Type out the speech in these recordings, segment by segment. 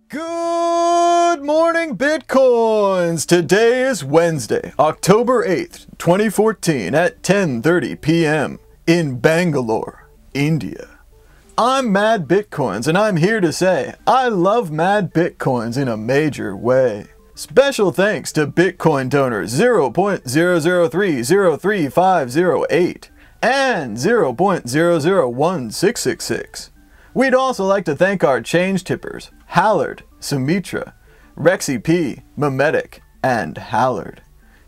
Good morning, Bitcoins! Today is Wednesday, October 8th, 2014 at 10:30 p.m. in Bangalore, India. I'm MadBitcoins and I'm here to say I love MadBitcoins in a major way. Special thanks to Bitcoin donors 0.003035508 and 0.0016666. We'd also like to thank our change tippers, Hallerd, Soumitra, Rexyp, MadBits, and Hallerd.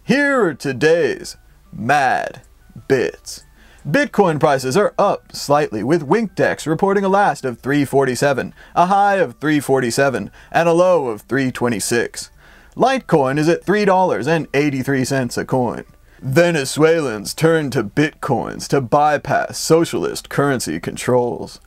Here are today's MadBits. Bitcoin prices are up slightly, with WinkDex reporting a last of 347, a high of 347, and a low of 326. Litecoin is at $3.83 a coin. Venezuelans turn to Bitcoins to bypass socialist currency controls.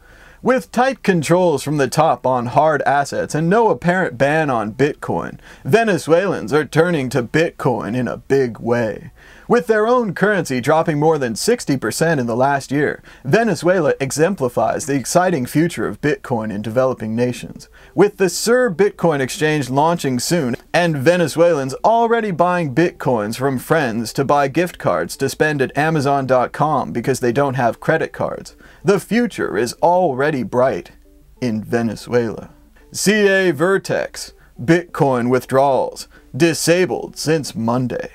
With tight controls from the top on hard assets and no apparent ban on Bitcoin, Venezuelans are turning to Bitcoin in a big way. With their own currency dropping more than 60% in the last year, Venezuela exemplifies the exciting future of Bitcoin in developing nations. With the Bitcoin exchange launching soon, and Venezuelans already buying Bitcoins from friends to buy gift cards to spend at Amazon.com because they don't have credit cards, the future is already bright in Venezuela. CAVIRTEX, Bitcoin withdrawals, disabled since Monday.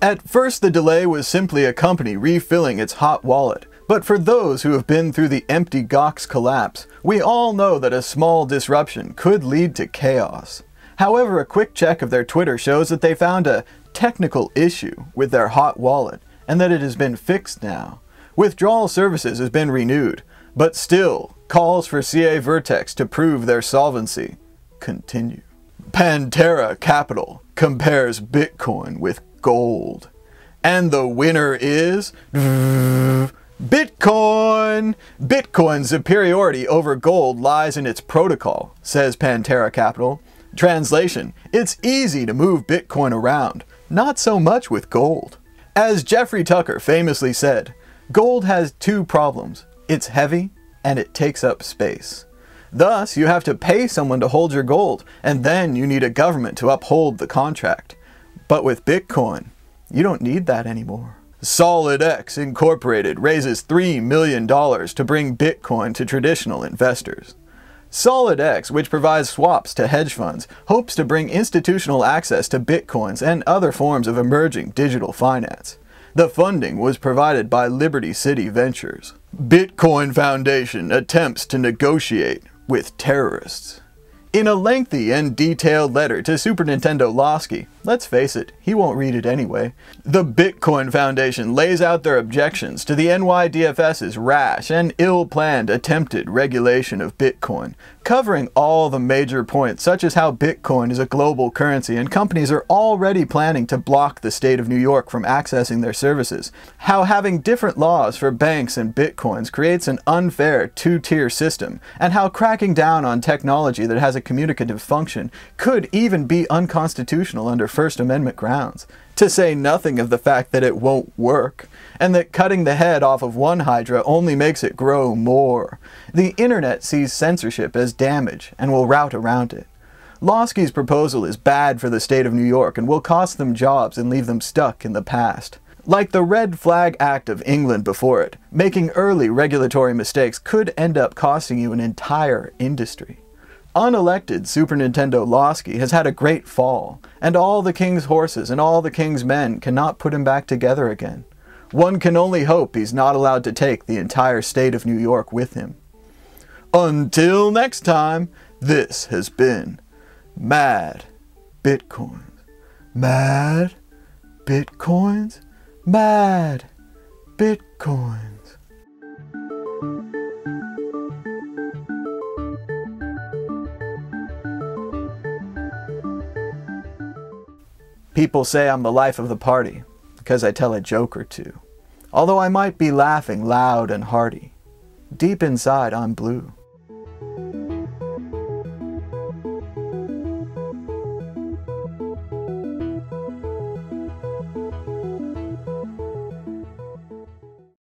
At first the delay was simply a company refilling its hot wallet, but for those who have been through the empty Gox collapse, we all know that a small disruption could lead to chaos. However, a quick check of their Twitter shows that they found a technical issue with their hot wallet, and that it has been fixed now. Withdrawal services has been renewed, but still, calls for CAVIRTEX to prove their solvency continue. Pantera Capital compares Bitcoin with gold. And the winner is Bitcoin! Bitcoin's superiority over gold lies in its protocol, says Pantera Capital. Translation, it's easy to move Bitcoin around, not so much with gold. As Jeffrey Tucker famously said, gold has two problems. It's heavy and it takes up space. Thus, you have to pay someone to hold your gold, and then you need a government to uphold the contract. But with Bitcoin, you don't need that anymore. SolidX Incorporated raises $3 million to bring Bitcoin to traditional investors. SolidX, which provides swaps to hedge funds, hopes to bring institutional access to Bitcoins and other forms of emerging digital finance. The funding was provided by Liberty City Ventures. Bitcoin Foundation attempts to negotiate with terrorists. In a lengthy and detailed letter to Super Nintendo Losky, let's face it, he won't read it anyway, the Bitcoin Foundation lays out their objections to the NYDFS's rash and ill-planned attempted regulation of Bitcoin, covering all the major points such as how Bitcoin is a global currency and companies are already planning to block the state of New York from accessing their services, how having different laws for banks and Bitcoins creates an unfair two-tier system, and how cracking down on technology that has a communicative function could even be unconstitutional under First Amendment grounds, to say nothing of the fact that it won't work, and that cutting the head off of one hydra only makes it grow more. The internet sees censorship as damage and will route around it. Losky's proposal is bad for the state of New York and will cost them jobs and leave them stuck in the past. Like the Red Flag Act of England before it, making early regulatory mistakes could end up costing you an entire industry. Unelected Super Nintendo Losky has had a great fall, and all the king's horses and all the king's men cannot put him back together again. One can only hope he's not allowed to take the entire state of New York with him. Until next time, this has been Mad Bitcoins. Mad Bitcoins? Mad Bitcoins. People say I'm the life of the party because I tell a joke or two. Although I might be laughing loud and hearty, deep inside I'm blue.